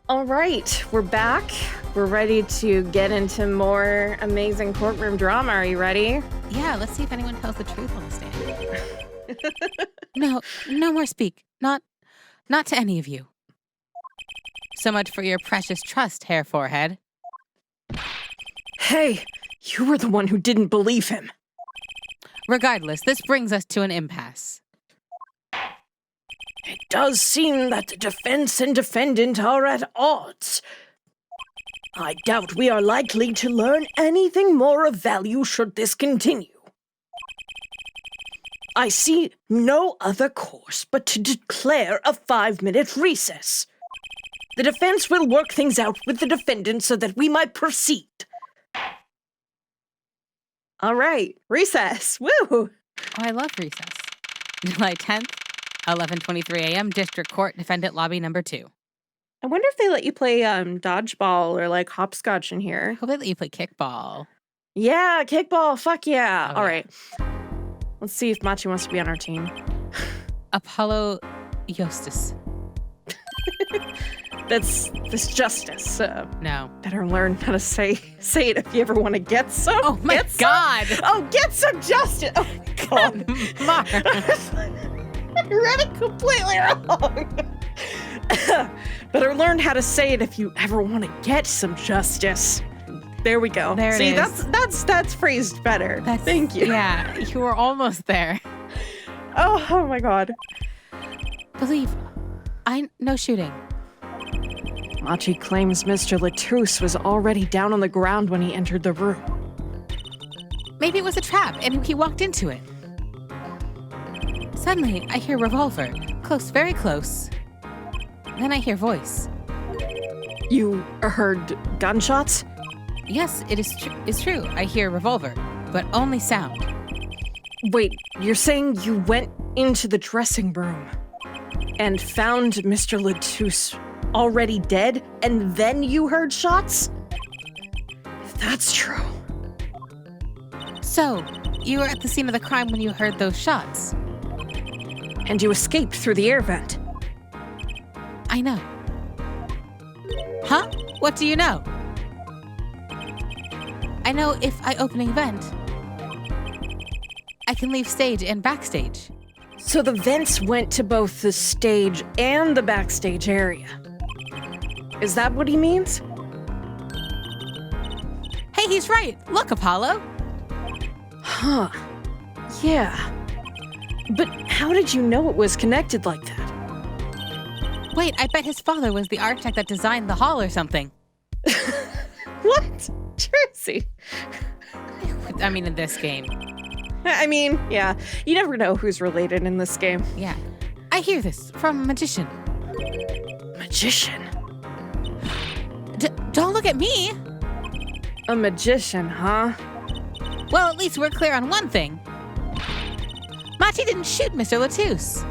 All right, we're back. We're ready to get into more amazing courtroom drama. Are you ready? Yeah, let's see if anyone tells the truth on the stand. No more speak. Not to any of you. So much for your precious trust, Hair Forehead. Hey, you were the one who didn't believe him. Regardless, this brings us to an impasse. It does seem that the defense and defendant are at odds. I doubt we are likely to learn anything more of value should this continue. I see no other course but to declare a 5-minute recess. The defense will work things out with the defendant so that we might proceed. All right, recess. Woo! Oh, I love recess. July 10th, 11:23 a.m., District Court, Defendant Lobby number 2. I wonder if they let you play dodgeball or like hopscotch in here. I hope they let you play kickball. Yeah, kickball. Fuck yeah. Oh, All yeah. right. Let's see if Machi wants to be on our team. Apollo Eustis. That's justice. No. Better learn how to say it if you ever want to get some. Oh my God. Oh, get some justice. Oh my God. Mark. I read it completely wrong. Better learn how to say it if you ever want to get some justice. There we go. There it See, is. that's phrased better. Thank you. Yeah, you were almost there. Oh my God. Believe. No shooting. Machi claims Mr. Latouche was already down on the ground when he entered the room. Maybe it was a trap and he walked into it. Suddenly, I hear revolver. Close, very close. Then I hear voice. You heard gunshots? Yes, it is true. I hear revolver, but only sound. Wait, you're saying you went into the dressing room and found Mr. Latouche already dead, and then you heard shots? If that's true. So, you were at the scene of the crime when you heard those shots? And you escaped through the air vent. I know. Huh? What do you know? I know if I open a vent, I can leave stage and backstage. So the vents went to both the stage and the backstage area. Is that what he means? Hey, he's right. Look, Apollo. Huh. Yeah. But how did you know it was connected like that? Wait, I bet his father was the architect that designed the hall or something. What? Tracy. I mean, in this game. I mean, yeah. You never know who's related in this game. Yeah. I hear this from a magician. Magician? Don't look at me. A magician, huh? Well, at least we're clear on one thing. Machi didn't shoot Mr. Latouche.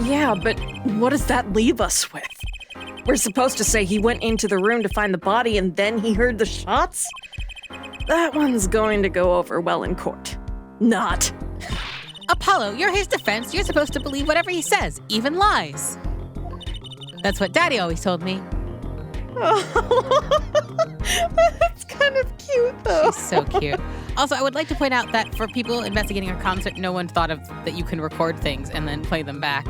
Yeah, but what does that leave us with? We're supposed to say he went into the room to find the body and then he heard the shots? That one's going to go over well in court. Not. Apollo, you're his defense. You're supposed to believe whatever he says, even lies. That's what Daddy always told me. Oh, that's kind of cute, though. She's so cute. Also, I would like to point out that for people investigating our concert, no one thought of that you can record things and then play them back.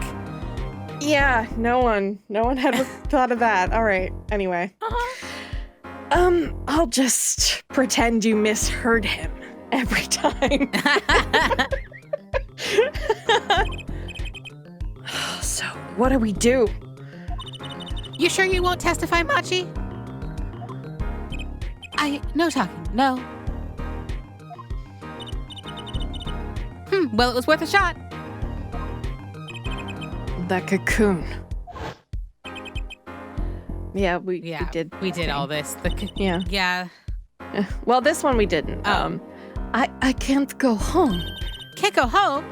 Yeah, no one had thought of that. All right. Anyway. I'll just pretend you misheard him every time. So, what do we do? You sure you won't testify, Machi? No talking, no. Well, it was worth a shot. That cocoon. Yeah, we did. We did all this. Yeah. Yeah. Well, this one we didn't. Oh. I can't go home. Can't go home?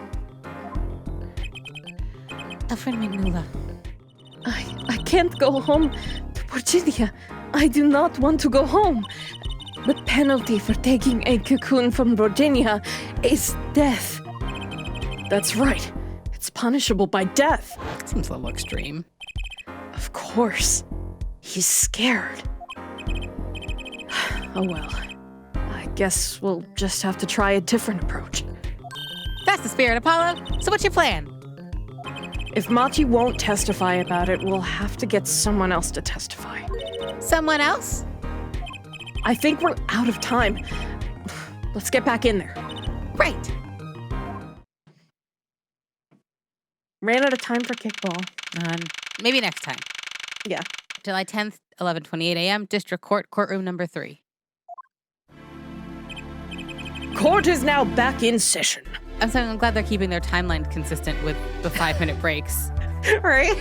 Alfred Magnula. I can't go home to Virginia. I do not want to go home. The penalty for taking a cocoon from Virginia is death. That's right. It's punishable by death. Seems a little extreme. Of course. He's scared. Oh well. I guess we'll just have to try a different approach. That's the spirit, Apollo. So what's your plan? If Machi won't testify about it, we'll have to get someone else to testify. Someone else? I think we're out of time. Let's get back in there. Great. Ran out of time for kickball. Maybe next time. Yeah. July 10th, 11:28 a.m., District Court, courtroom number 3. Court is now back in session. I'm glad they're keeping their timeline consistent with the 5-minute breaks. Right?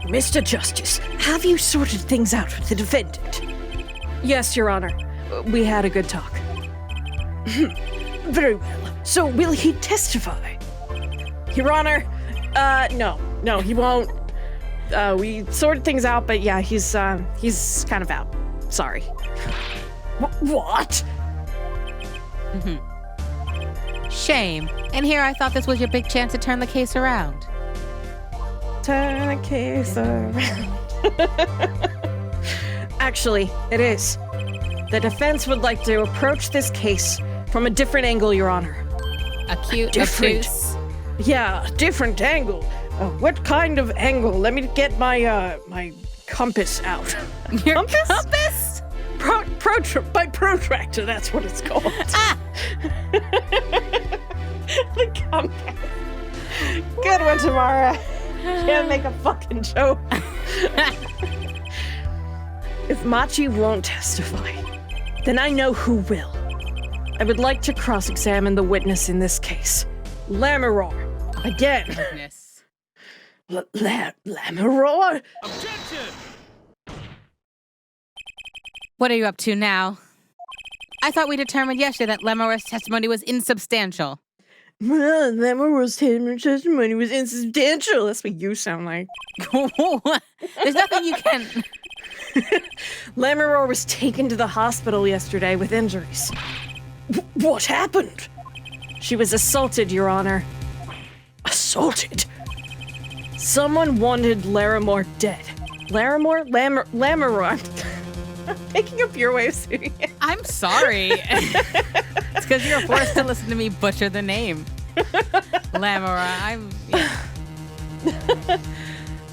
Mr. Justice, have you sorted things out with the defendant? Yes, Your Honor. We had a good talk. Very well. So will he testify? Your Honor, no, he won't. We sorted things out, but yeah, he's kind of out. Sorry. What? Shame. And here I thought this was your big chance to turn the case around. Turn the case around. Actually, it is. The defense would like to approach this case from a different angle, Your Honor. Obtuse. Yeah, a different angle. What kind of angle? Let me get my my compass out. Your compass? My protractor, that's what it's called. Ah! The compass. Good one, Tamara. Can't make a fucking joke. If Machi won't testify, then I know who will. I would like to cross-examine the witness in this case. Lamoureux. Again. Goodness. Lamoureux? Objection! What are you up to now? I thought we determined yesterday that Lamoureux's testimony was insubstantial. Lamoureux's testimony was insubstantial. That's what you sound like. There's nothing you can... Lamoureux was taken to the hospital yesterday with injuries. What happened? She was assaulted, Your Honor. Assaulted? Someone wanted Lamoureux dead. Lamoureux. I'm picking up your way of saying it. I'm sorry. It's because you're forced to listen to me butcher the name. Lamoureux, yeah.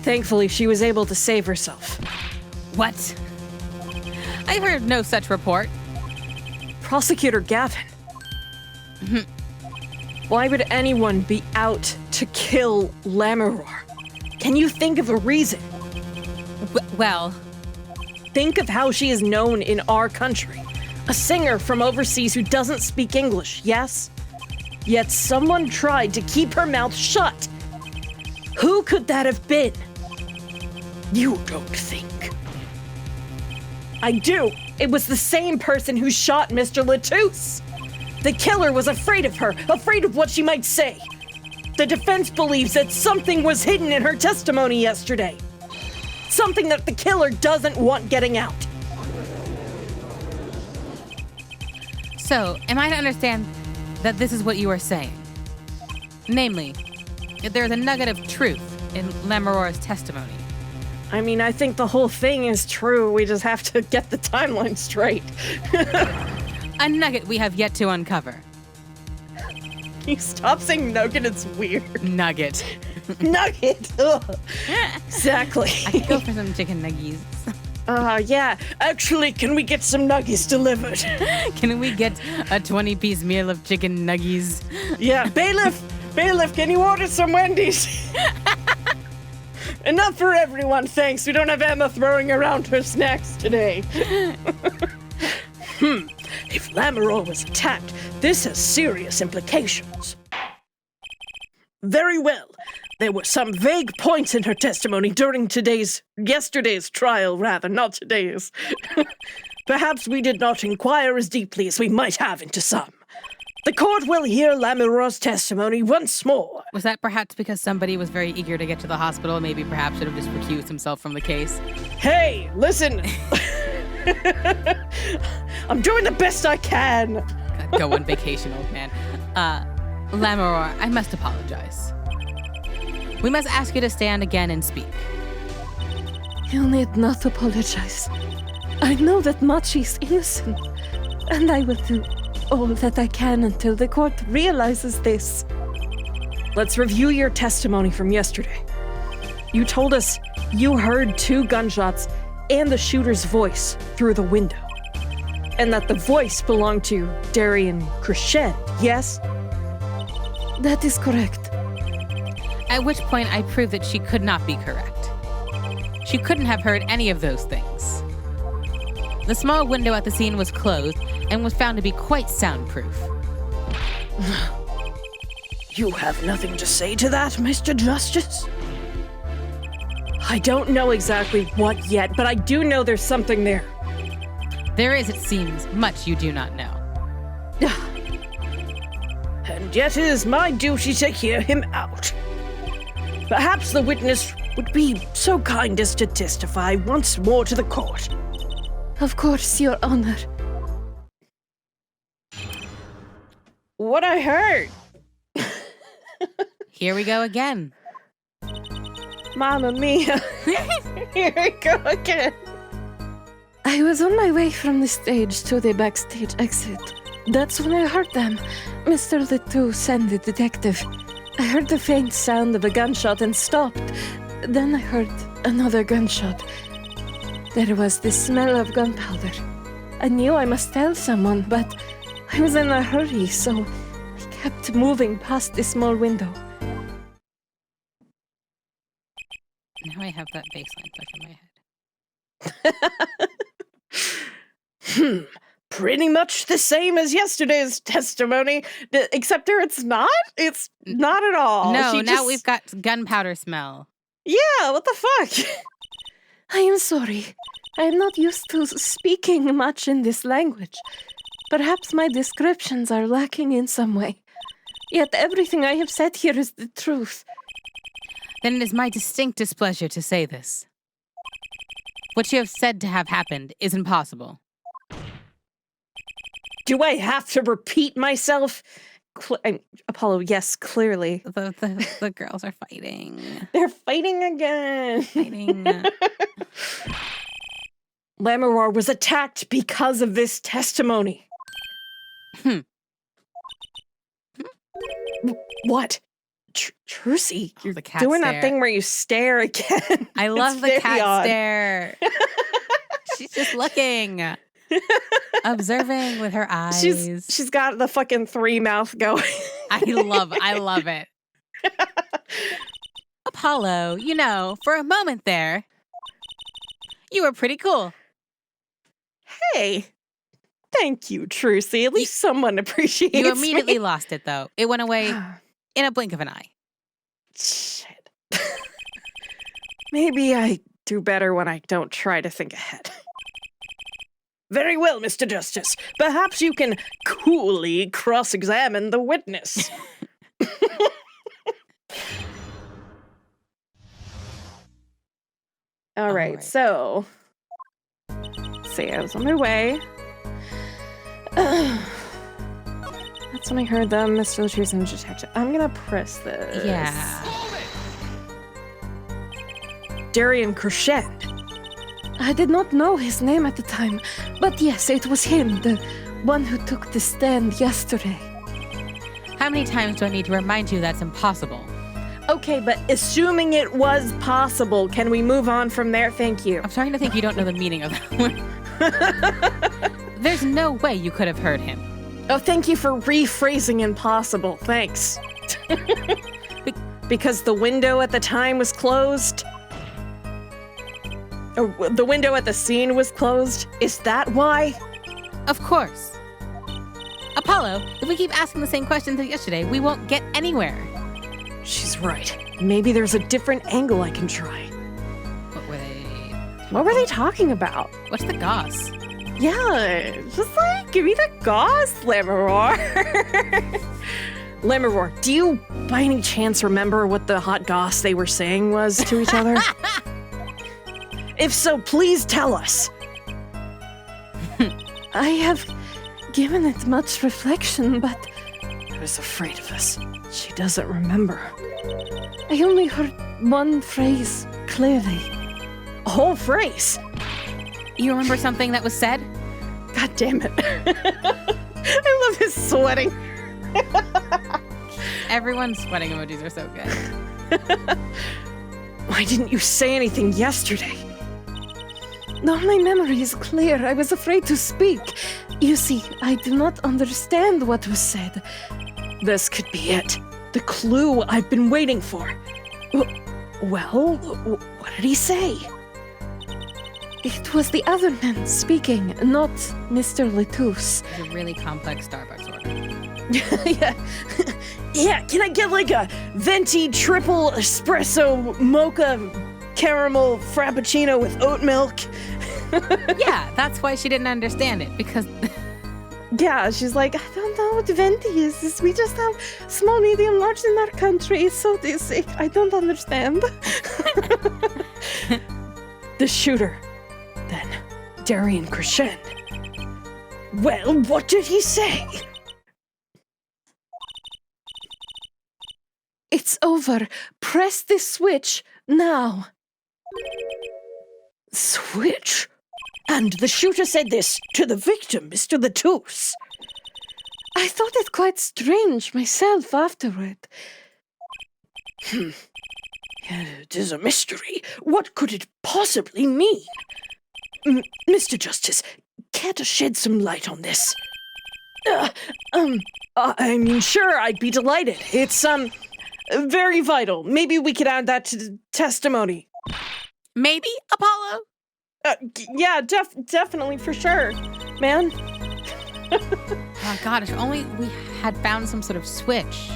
Thankfully, she was able to save herself. What? I heard no such report. Prosecutor Gavin. Why would anyone be out to kill Lamoureux? Can you think of a reason? Well... Think of how she is known in our country. A singer from overseas who doesn't speak English, yes? Yet someone tried to keep her mouth shut. Who could that have been? You don't think. I do. It was the same person who shot Mr. Latouche. The killer was afraid of her, afraid of what she might say. The defense believes that something was hidden in her testimony yesterday. Something that the killer doesn't want getting out. So, am I to understand that this is what you are saying? Namely, that there is a nugget of truth in Lamoureux's testimony. I mean, I think the whole thing is true. We just have to get the timeline straight. A nugget we have yet to uncover. You stop saying nugget, it's weird. Nugget. Nugget! Ugh. Exactly. I could go for some chicken nuggies. Yeah. Actually, can we get some nuggies delivered? Can we get a 20-piece meal of chicken nuggies? Yeah. Bailiff, can you order some Wendy's? Enough for everyone, thanks. We don't have Emma throwing around her snacks today. If Lamoureux was attacked, this has serious implications. Very well. There were some vague points in her testimony during yesterday's trial, rather, not today's. Perhaps we did not inquire as deeply as we might have into some. The court will hear Lamoureux's testimony once more. Was that perhaps because somebody was very eager to get to the hospital, maybe perhaps should have just recused himself from the case? Hey, listen. I'm doing the best I can. Go on vacation, old man. Lamoureux, I must apologize. We must ask you to stand again and speak. You need not apologize. I know that Machi is innocent, and I will do all that I can until the court realizes this. Let's review your testimony from yesterday. You told us you heard 2 gunshots and the shooter's voice through the window, and that the voice belonged to Darian Crescent, yes? That is correct. At which point I proved that she could not be correct. She couldn't have heard any of those things. The small window at the scene was closed and was found to be quite soundproof. You have nothing to say to that, Mr. Justice? I don't know exactly what yet, but I do know there's something there. There is, it seems, much you do not know. And yet it is my duty to hear him out. Perhaps the witness would be so kind as to testify once more to the court. Of course, Your Honor. What I heard. Here we go again. Mamma mia. Here we go again. I was on my way from the stage to the backstage exit. That's when I heard them. Mr. Letou sent the detective. I heard the faint sound of a gunshot and stopped. Then I heard another gunshot. There was the smell of gunpowder. I knew I must tell someone, but I was in a hurry, so I kept moving past the small window. Now I have that baseline stuck in my head. Pretty much the same as yesterday's testimony, except there it's not. It's not at all. No, now we've got gunpowder smell. Yeah, what the fuck? I am sorry. I am not used to speaking much in this language. Perhaps my descriptions are lacking in some way. Yet everything I have said here is the truth. Then it is my distinct displeasure to say this. What you have said to have happened is impossible. Do I have to repeat myself? Apollo, yes, clearly. The girls are fighting. They're fighting again. Fighting. Lammeror was attacked because of this testimony. What? Trucy, you're the cat doing stare. that thing where you stare again. I love It's the very cat odd. stare. She's just looking. Observing with her eyes. She's got the fucking 3 mouth going. I love it. Apollo, you know, for a moment there, you were pretty cool. Hey, thank you, Trucy. At least someone appreciates You immediately me. lost it, though. It went away in a blink of an eye. Shit. Maybe I do better when I don't try to think ahead. Very well, Mr. Justice. Perhaps you can coolly cross-examine the witness. All right, so... See, I was on my way. That's when I heard them, Mr. Latrice and Detective. I'm gonna press this. Yeah. Darian Crescent. I did not know his name at the time, but yes, it was him, the one who took the stand yesterday. How many times do I need to remind you that's impossible? Okay, but assuming it was possible, can we move on from there? Thank you. I'm starting to think you don't know the meaning of that one. There's no way you could have heard him. Oh, thank you for rephrasing impossible. Thanks. Because the window at the time was closed? Or the window at the scene was closed? Is that why? Of course. Apollo, if we keep asking the same questions as yesterday, we won't get anywhere. She's right. Maybe there's a different angle I can try. What were they talking about? What's the goss? Yeah, just like, give me the goss, Lammeror. Lammeror, do you by any chance remember what the hot goss they were saying was to each other? If so, please tell us. I have given it much reflection, but I was afraid of this. She doesn't remember. I only heard one phrase clearly. whole phrase. You remember something that was said? God damn it. I love his sweating. Everyone's sweating emojis are so good. Why didn't you say anything yesterday? No, my memory is clear. I was afraid to speak. You see, I do not understand what was said. This could be it. The clue I've been waiting for. Well, what did he say? It was the other man speaking, not Mr. Lettuce. It's a really complex Starbucks order. Yeah. Yeah, can I get like a venti triple espresso mocha caramel frappuccino with oat milk? Yeah, that's why she didn't understand it, because Yeah, she's like, I don't know what venti is. We just have small, medium, large in our country. So this, I don't understand. The shooter, then, Darian Crescend. Well, what did he say? It's over. Press the switch now. Switch? And the shooter said this to the victim, Mr. Lettuce. I thought it quite strange myself afterward. It is a mystery. What could it possibly mean? Mr. Justice, care to shed some light on this? Sure, I'd be delighted. It's, very vital. Maybe we could add that to the testimony. maybe Apollo? Yeah, definitely, for sure, man. Oh God, if only we had found some sort of switch.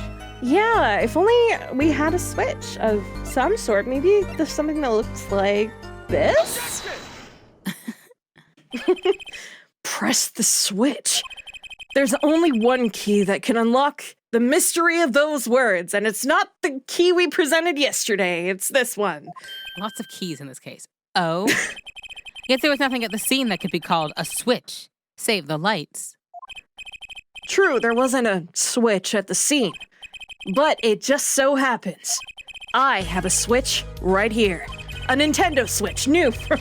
Yeah, if only we had a switch of some sort. Maybe there's something that looks like this? Press the switch. There's only one key that can unlock the mystery of those words, and it's not the key we presented yesterday. It's this one. Lots of keys in this case. Oh. Yet there was nothing at the scene that could be called a switch. Save the lights. True, there wasn't a switch at the scene, but it just so happens I have a switch right here. A Nintendo Switch, new from...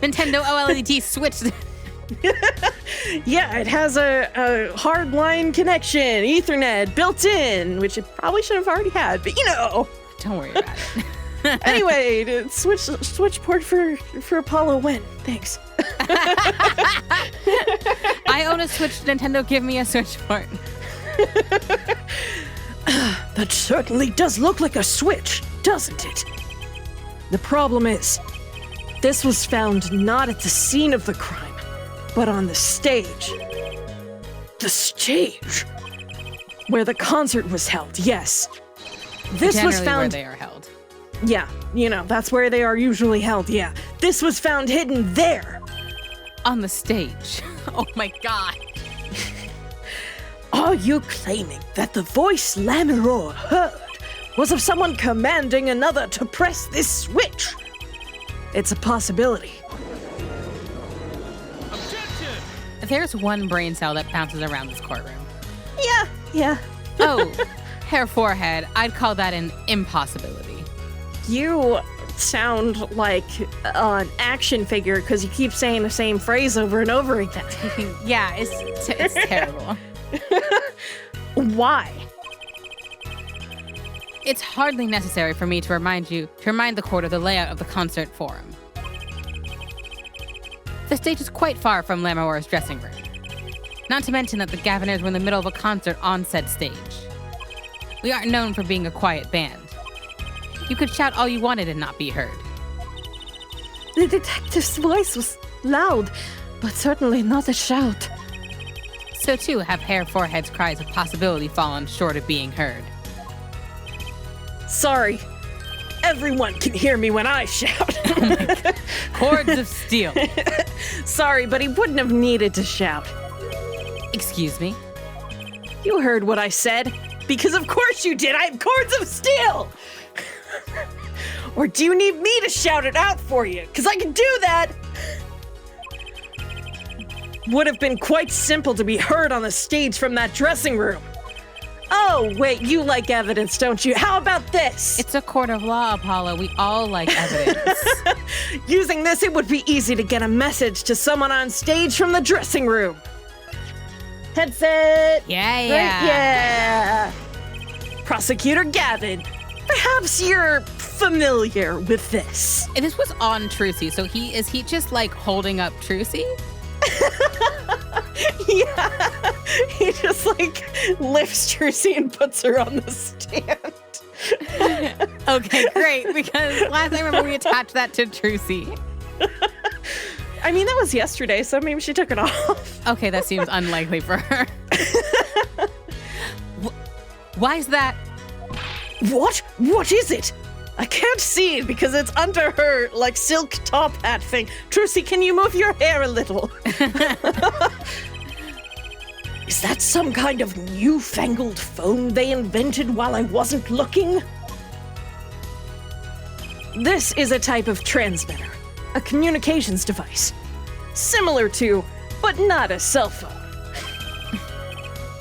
Nintendo OLED switch. Yeah, it has a hardline connection, Ethernet, built in, which it probably should have already had, but you know. Don't worry about it. Anyway, switch port for Apollo when? Thanks. I own a Switch. Nintendo, give me a Switch port. That certainly does look like a switch, doesn't it? The problem is, this was found not at the scene of the crime, but on the stage. The stage? Where the concert was held, yes. This was Generally found... where they are held. Yeah, you know, that's where they are usually held, yeah. This was found hidden there. On the stage. Oh my God. Are you claiming that the voice Lamoureux heard was of someone commanding another to press this switch? It's a possibility. There's one brain cell that bounces around this courtroom. Yeah. Oh, hair forehead. I'd call that an impossibility. You sound like an action figure because you keep saying the same phrase over and over again. Yeah, it's terrible. Why? It's hardly necessary for me to remind the court of the layout of the concert forum. The stage is quite far from Lamoureux's dressing room. Not to mention that the Gaviners were in the middle of a concert on said stage. We aren't known for being a quiet band. You could shout all you wanted and not be heard. The detective's voice was loud, but certainly not a shout. So too have Hair Forehead's cries of possibility fallen short of being heard. Sorry. Everyone can hear me when I shout. Cords of steel. Sorry, but he wouldn't have needed to shout. Excuse me? You heard what I said. Because of course you did. I have cords of steel. Or do you need me to shout it out for you? Because I can do that. Would have been quite simple to be heard on the stage from that dressing room. Oh, wait, you like evidence, don't you? How about this? It's a court of law, Apollo. We all like evidence. Using this, it would be easy to get a message to someone on stage from the dressing room. Headset. Yeah. Right? Yeah. Prosecutor Gavin, perhaps you're familiar with this. And this was on Trucy, so is he just like holding up Trucy? Yeah. He just like lifts Trucy and puts her on the stand. Okay, great, because last I remember we attached that to Trucy. I mean, that was yesterday, so maybe she took it off. Okay, that seems unlikely for her. Why is that? What? What is it? I can't see it because it's under her, like, silk top hat thing. Trucy, can you move your hair a little? Is that some kind of newfangled phone they invented while I wasn't looking? This is a type of transmitter, a communications device. Similar to, but not a cell phone.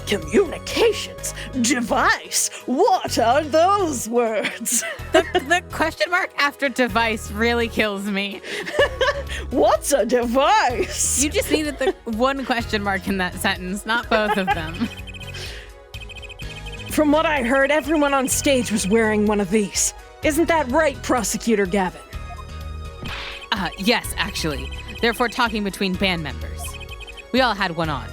Communications device? What are those words? The question mark after device really kills me. What's a device? You just needed the one question mark in that sentence, not both of them. From what I heard, everyone on stage was wearing one of these. Isn't that right, Prosecutor Gavin? Yes, actually. Therefore, talking between band members. We all had one on.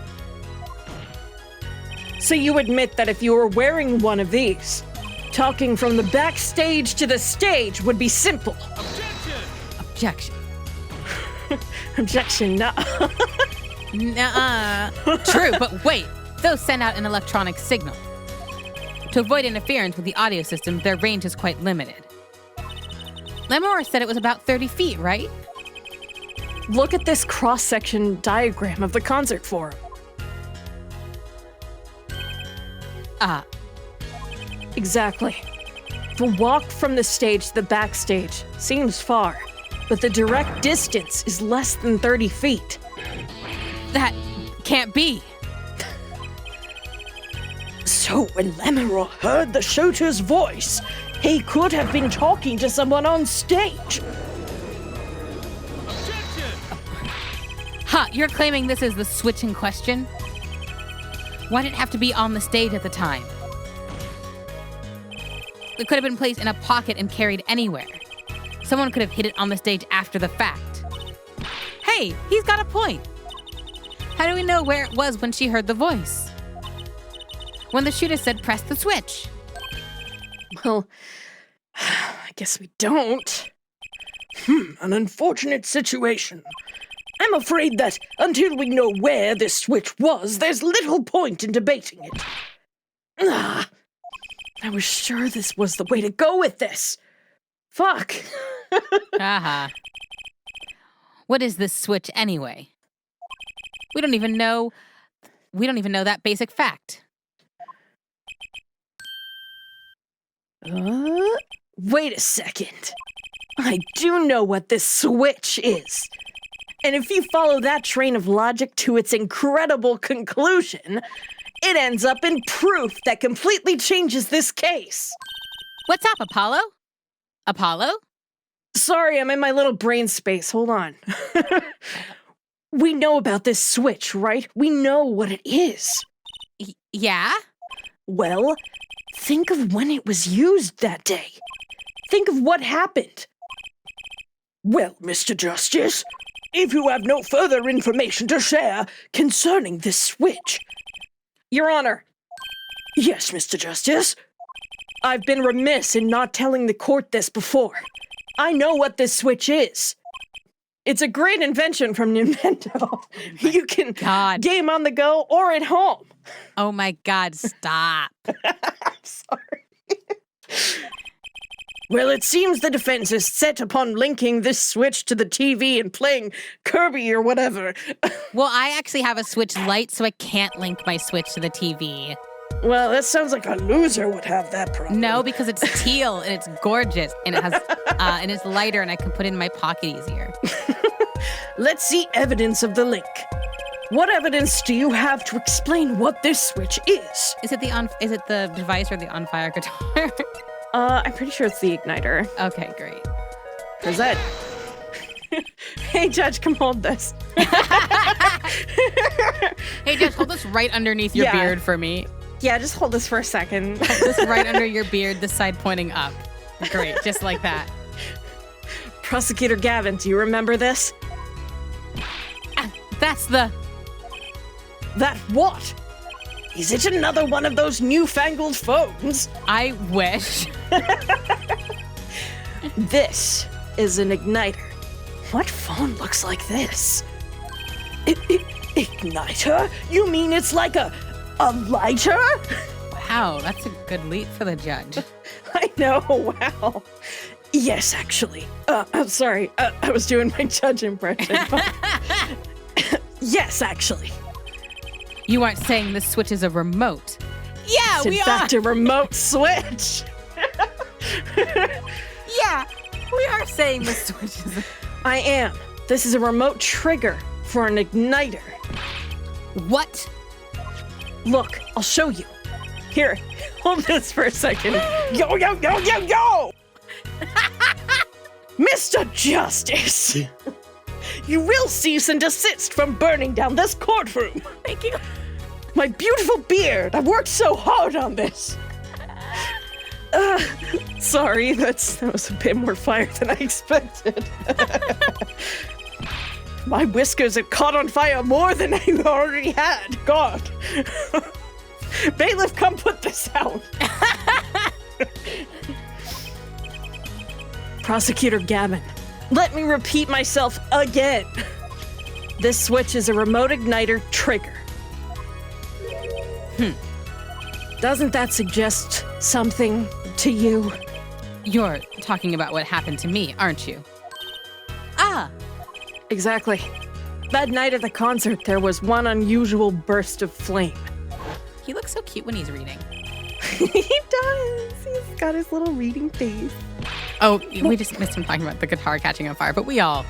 So you admit that if you were wearing one of these, talking from the backstage to the stage would be simple. Objection. Objection, no. Nuh-uh. True, but wait. Those send out an electronic signal. To avoid interference with the audio system, their range is quite limited. Lemore said it was about 30 feet, right? Look at this cross-section diagram of the concert forum. Exactly. The walk from the stage to the backstage seems far, but the direct distance is less than 30 feet. That can't be. So when Lemure heard the shooter's voice, he could have been talking to someone on stage. Huh, you're claiming this is the switch in question? Why did it have to be on the stage at the time? It could have been placed in a pocket and carried anywhere. Someone could have hid it on the stage after the fact. Hey, he's got a point. How do we know where it was when she heard the voice? When the shooter said press the switch. Well, I guess we don't. An unfortunate situation. I'm afraid that until we know where this switch was, there's little point in debating it. I was sure this was the way to go with this. Fuck. Haha. What is this switch anyway? We don't even know that basic fact. Wait a second. I do know what this switch is. And if you follow that train of logic to its incredible conclusion, it ends up in proof that completely changes this case. What's up, Apollo? Apollo? Sorry, I'm in my little brain space. Hold on. We know about this switch, right? We know what it is. Yeah? Well, think of when it was used that day. Think of what happened. Well, Mr. Justice, if you have no further information to share concerning this switch. Your Honor. Yes, Mr. Justice. I've been remiss in not telling the court this before. I know what this switch is. It's a great invention from Nintendo. You can game on the go or at home. Oh my God, stop. I'm sorry. Well, it seems the defense is set upon linking this switch to the TV and playing Kirby or whatever. Well, I actually have a Switch Lite, so I can't link my Switch to the TV. Well, that sounds like a loser would have that problem. No, because it's teal and it's gorgeous and it has and it's lighter and I can put it in my pocket easier. Let's see evidence of the link. What evidence do you have to explain what this switch is? Is it the device or the on fire guitar? I'm pretty sure it's the igniter. Okay, great. Present. Hey, Judge, come hold this. Hey, Judge, hold this right underneath your Yeah. beard for me. Yeah, just hold this for a second. This right under your beard, this side pointing up. Great, just like that. Prosecutor Gavin, do you remember this? That's the... That what? Is it another one of those newfangled phones? I wish. This is an igniter. What phone looks like this? Igniter? You mean it's like a lighter? Wow, that's a good leap for the judge. I know, wow. Yes, actually. I'm sorry, I was doing my judge impression. Yes, actually. You aren't saying this switch is a remote. Yeah, It's in fact a remote switch. Yeah, we are saying this switch is a... I am. This is a remote trigger for an igniter. What? Look, I'll show you. Here, hold this for a second. Yo, yo, yo, yo, yo! Mr. Justice, you will cease and desist from burning down this courtroom. Thank you. My beautiful beard, I've worked so hard on this. Sorry, that was a bit more fire than I expected. My whiskers have caught on fire more than I already had. God. Bailiff, come put this out. Prosecutor Gavin, let me repeat myself again. This switch is a remote igniter trigger. Doesn't that suggest something to you? You're talking about what happened to me, aren't you? Ah! Exactly. That night at the concert, there was one unusual burst of flame. He looks so cute when he's reading. He does. He's got his little reading face. Oh, we just missed him talking about the guitar catching on fire, but we all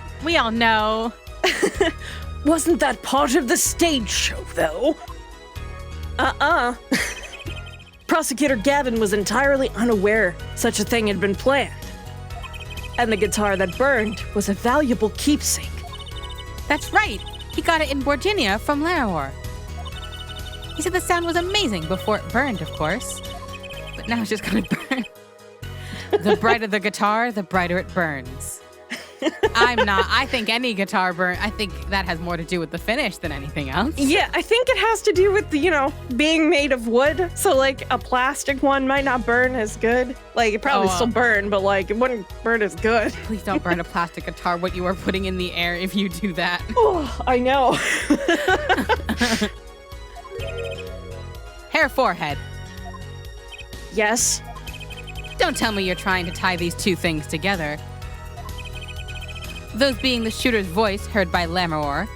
know. Wasn't that part of the stage show, though? Prosecutor Gavin was entirely unaware such a thing had been planned. And the guitar that burned was a valuable keepsake. That's right. He got it in Virginia from Larawar. He said the sound was amazing before it burned, of course. But now it's just gonna burn. The brighter the guitar, the brighter it burns. I think any guitar burn, I think that has more to do with the finish than anything else. Yeah, I think it has to do with, being made of wood. So, like, a plastic one might not burn as good. Like, it probably still burn, but, like, it wouldn't burn as good. Please don't burn a plastic guitar, what you are putting in the air if you do that. Oh, I know. Hair forehead. Yes. Don't tell me you're trying to tie these two things together. Those being the shooter's voice heard by Lamaror,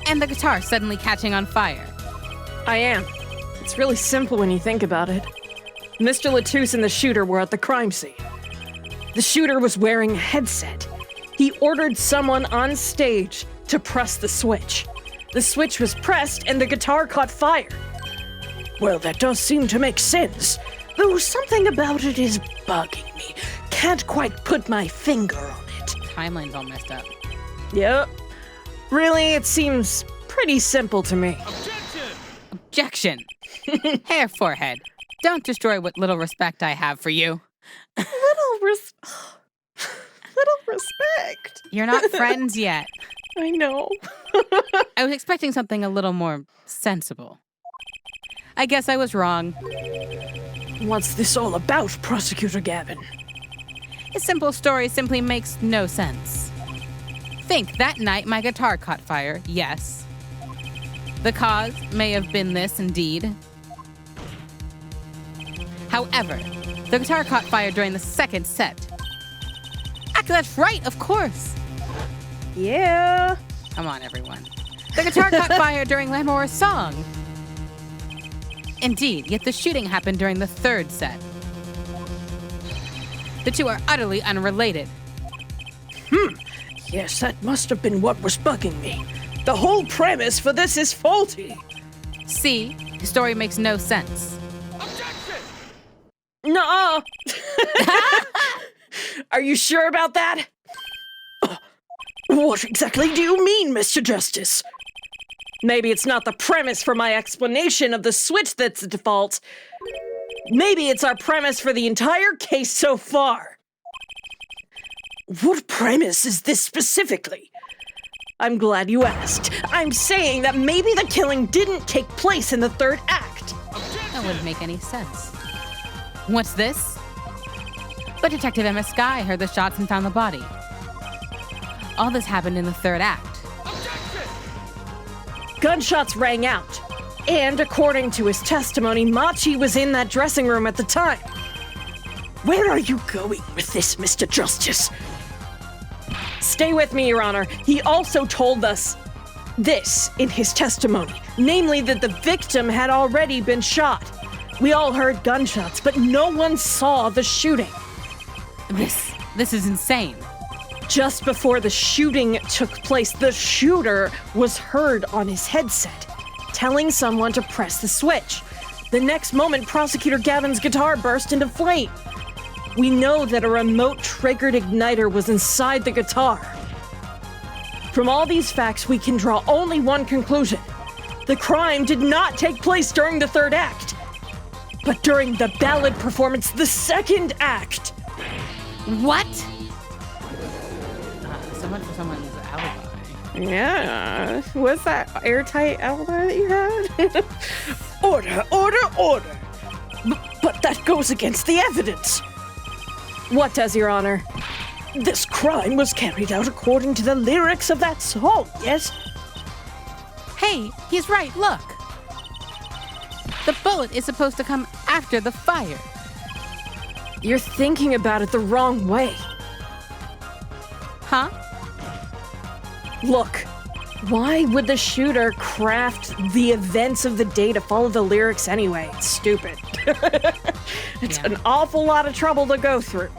and the guitar suddenly catching on fire. I am. It's really simple when you think about it. Mr. Latouche and the shooter were at the crime scene. The shooter was wearing a headset. He ordered someone on stage to press the switch. The switch was pressed and the guitar caught fire. Well, that does seem to make sense, though something about it is bugging me. Can't quite put my finger on it. Timeline's all messed up. Yep. Really, it seems pretty simple to me. Objection! Hair forehead. Don't destroy what little respect I have for you. Little respect. You're not friends yet. I know. I was expecting something a little more sensible. I guess I was wrong. What's this all about, Prosecutor Gavin? A simple story simply makes no sense. Think, that night my guitar caught fire, yes. The cause may have been this indeed. However, the guitar caught fire during the second set. Actually, that's right, of course. Yeah. Come on, everyone. The guitar caught fire during Lamor's song. Indeed, yet the shooting happened during the third set. The two are utterly unrelated. Yes, that must have been what was bugging me. The whole premise for this is faulty. See, the story makes no sense. Nuh-uh. Are you sure about that? What exactly do you mean, Mr. Justice? Maybe it's not the premise for my explanation of the switch that's the default. Maybe it's our premise for the entire case so far. What premise is this specifically? I'm glad you asked. I'm saying that maybe the killing didn't take place in the third act. That wouldn't make any sense. What's this? But Detective Emma Skye heard the shots and found the body. All this happened in the third act. Gunshots rang out, and according to his testimony, Machi was in that dressing room at the time. Where are you going with this, Mr. Justice? Stay with me, Your Honor. He also told us this in his testimony, namely that the victim had already been shot. We all heard gunshots, but no one saw the shooting. This is insane. Just before the shooting took place, the shooter was heard on his headset, telling someone to press the switch. The next moment, Prosecutor Gavin's guitar burst into flame. We know that a remote-triggered igniter was inside the guitar. From all these facts, we can draw only one conclusion. The crime did not take place during the third act, but during the ballad performance, the second act. What? So much for someone's alibi. Yeah. What's that airtight alibi that you had? Order, order, order. But that goes against the evidence. What does, Your Honor? This crime was carried out according to the lyrics of that song, yes? Hey, he's right, look. The bullet is supposed to come after the fire. You're thinking about it the wrong way. Huh? Look, why would the shooter craft the events of the day to follow the lyrics anyway? It's stupid. It's an awful lot of trouble to go through,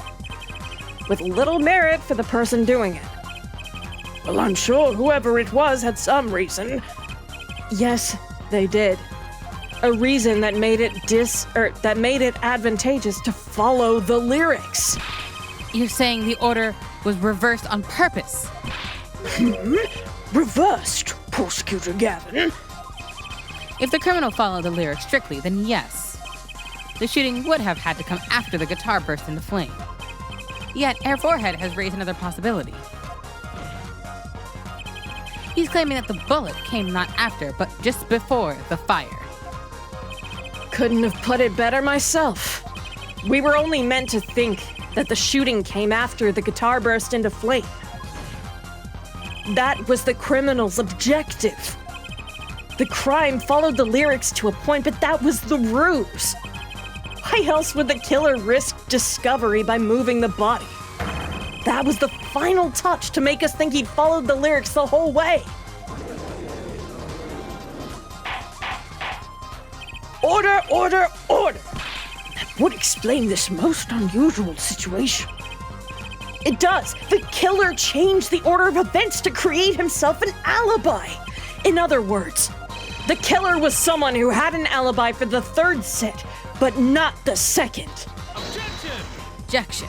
with little merit for the person doing it. Well, I'm sure whoever it was had some reason. Yes, they did. A reason that made it advantageous to follow the lyrics. You're saying the order was reversed on purpose? Reversed, Prosecutor Gavin. If the criminal followed the lyrics strictly, then yes. The shooting would have had to come after the guitar burst into flame. Yet, Air Forehead has raised another possibility. He's claiming that the bullet came not after, but just before the fire. Couldn't have put it better myself. We were only meant to think that the shooting came after the guitar burst into flame. That was the criminal's objective. The crime followed the lyrics to a point, but that was the ruse. Why else would the killer risk discovery by moving the body? That was the final touch to make us think he'd followed the lyrics the whole way. Order, order, order! That would explain this most unusual situation. It does. The killer changed the order of events to create himself an alibi. In other words, the killer was someone who had an alibi for the third set, but not the second. Objection.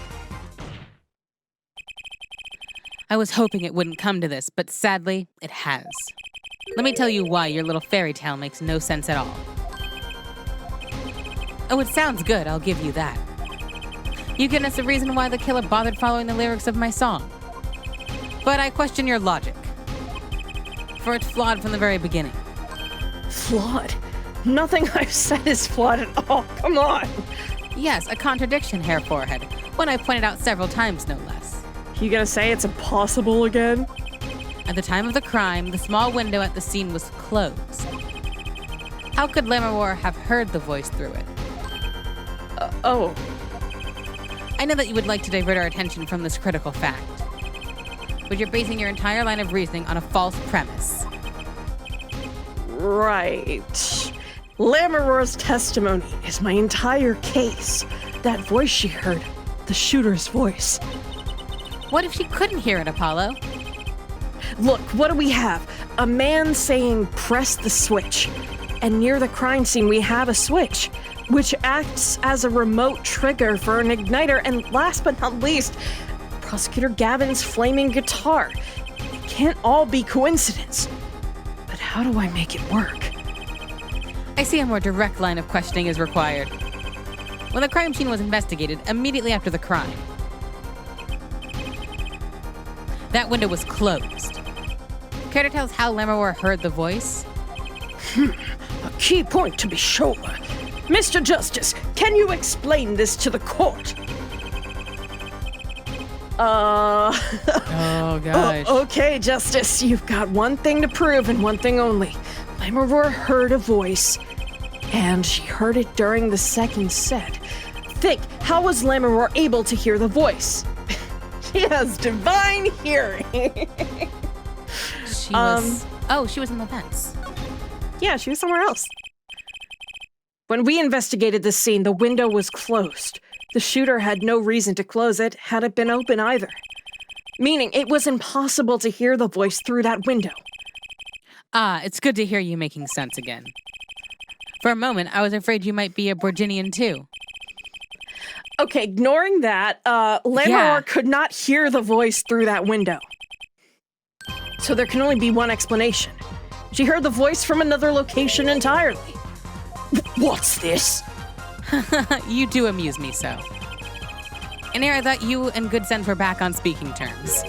I was hoping it wouldn't come to this, but sadly, it has. Let me tell you why your little fairy tale makes no sense at all. Oh, it sounds good, I'll give you that. You give us a reason why the killer bothered following the lyrics of my song. But I question your logic. For it's flawed from the very beginning. Flawed? Nothing I've said is flawed at all. Come on. Yes, a contradiction, Hair Forehead. One I pointed out several times, no less. You gonna say it's impossible again? At the time of the crime, the small window at the scene was closed. How could Lammermoor have heard the voice through it? Oh. I know that you would like to divert our attention from this critical fact, but you're basing your entire line of reasoning on a false premise. Right. Lammermoor's testimony is my entire case. That voice she heard, the shooter's voice. What if she couldn't hear it, Apollo? Look, what do we have? A man saying, press the switch. And near the crime scene, we have a switch, which acts as a remote trigger for an igniter. And last but not least, Prosecutor Gavin's flaming guitar. It can't all be coincidence. But how do I make it work? I see a more direct line of questioning is required. When the crime scene was investigated, immediately after the crime, that window was closed. Care to tell us how Lammermoor heard the voice? A key point to be sure. Mr. Justice, can you explain this to the court? Oh, gosh. Okay, Justice, you've got one thing to prove and one thing only. Lammermoor heard a voice, and she heard it during the second set. Think, how was Lammermoor able to hear the voice? She has divine hearing. She was... she was in the vents. Yeah, she was somewhere else. When we investigated this scene, the window was closed. The shooter had no reason to close it had it been open either. Meaning it was impossible to hear the voice through that window. It's good to hear you making sense again. For a moment, I was afraid you might be a Borginian too. Okay, ignoring that, Lammermoor could not hear the voice through that window. So there can only be one explanation. She heard the voice from another location entirely. What's this? You do amuse me so. And here I thought you and Good Sense were back on speaking terms.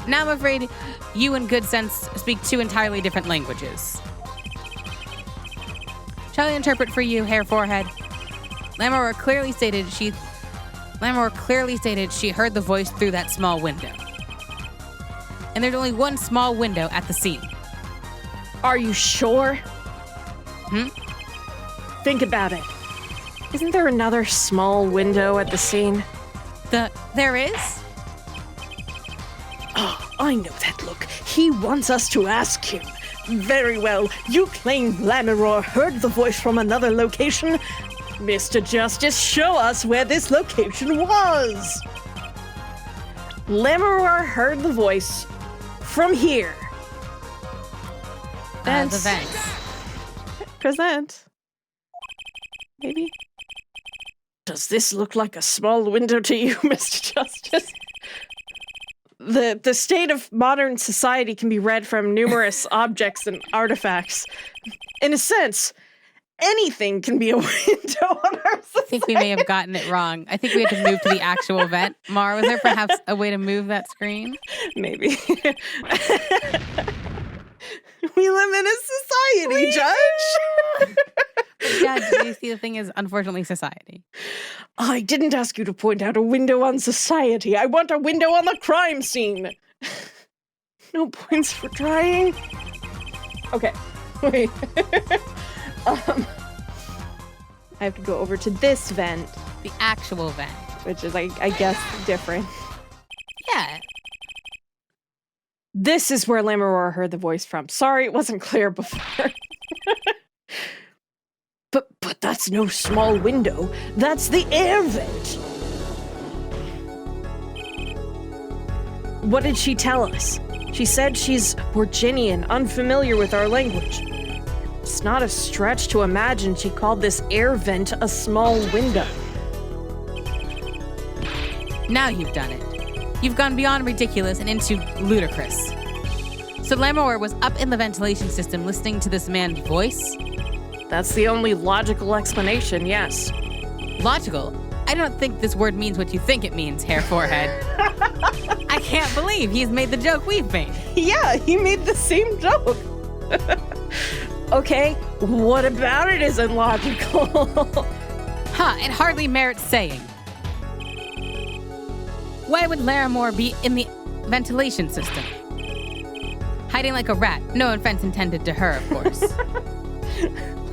Now I'm afraid you and Good Sense speak two entirely different languages. Shall I interpret for you, Hair Forehead? Lammermoor clearly stated she heard the voice through that small window. And there's only one small window at the scene. Are you sure? Hmm? Think about it. Isn't there another small window at the scene? There is? Oh, I know that look. He wants us to ask him. Very well. You claim Lammermoor heard the voice from another location. Mr. Justice, show us where this location was. Lammermoor heard the voice from here. The vents. Present. Maybe? Does this look like a small window to you, Mr. Justice? The state of modern society can be read from numerous objects and artifacts. In a sense, anything can be a window on our society. I think we may have gotten it wrong. I think we had to move to the actual vent. Mar, was there perhaps a way to move that screen? Maybe. We live in a society, Judge. Yeah, you see, the thing is, unfortunately, society. I didn't ask you to point out a window on society. I want a window on the crime scene. No points for trying. Okay, wait. I have to go over to this vent. The actual vent. Which is, I guess, different. Yeah. This is where Lammermoor heard the voice from. Sorry, it wasn't clear before. But that's no small window. That's the air vent. What did she tell us? She said she's Borginian, unfamiliar with our language. It's not a stretch to imagine she called this air vent a small window. Now you've done it. You've gone beyond ridiculous and into ludicrous. So Lammermoor was up in the ventilation system listening to this man's voice? That's the only logical explanation, yes. Logical? I don't think this word means what you think it means, Hair Forehead. I can't believe he's made the joke we've made. Yeah, he made the same joke. Okay, what about it isn't logical? It hardly merits saying. Why would Lammermoor be in the ventilation system? Hiding like a rat. No offense intended to her, of course.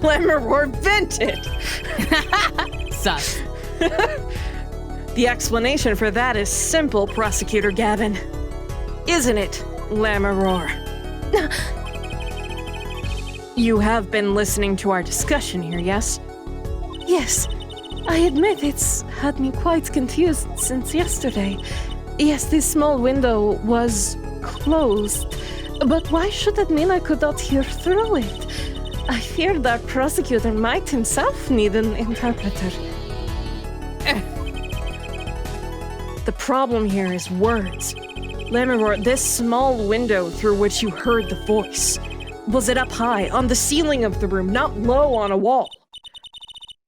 Lammermoor vented! Sus. The explanation for that is simple, Prosecutor Gavin. Isn't it, Lammermoor? You have been listening to our discussion here, yes? Yes, I admit it's had me quite confused since yesterday. Yes, this small window was closed. But why should that mean I could not hear through it? I fear that prosecutor might himself need an interpreter. The problem here is words. Lammermore, this small window through which you heard the voice, was it up high, on the ceiling of the room, not low on a wall?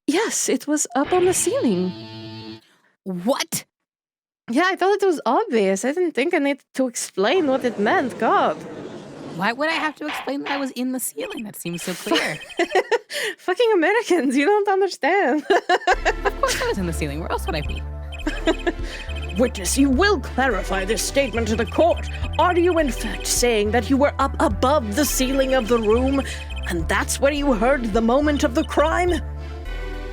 Yes, it was up on the ceiling. What? Yeah, I thought it was obvious. I didn't think I needed to explain what it meant. God. Why would I have to explain that I was in the ceiling? That seems so clear. Fucking Americans, you don't understand. Of course I was in the ceiling. Where else would I be? Witness, you will clarify this statement to the court. Are you in fact saying that you were up above the ceiling of the room, and that's where you heard the moment of the crime?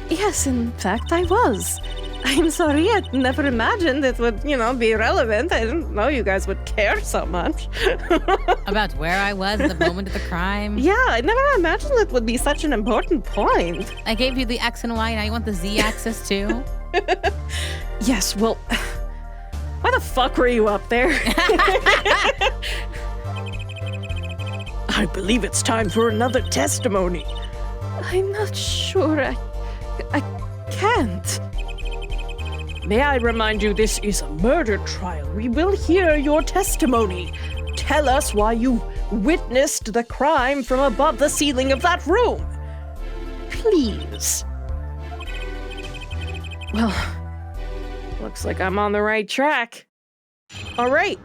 Yes, in fact, I was. I'm sorry, I never imagined it would, be relevant. I didn't know you guys would care so much. About where I was at the moment of the crime? Yeah, I never imagined it would be such an important point. I gave you the X and Y, now you want the Z axis too? Yes, well, why the fuck were you up there? I believe it's time for another testimony. I'm not sure. I can't. May I remind you, this is a murder trial. We will hear your testimony. Tell us why you witnessed the crime from above the ceiling of that room. Please. Well, looks like I'm on the right track. All right.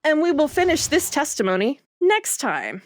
And we will finish this testimony next time.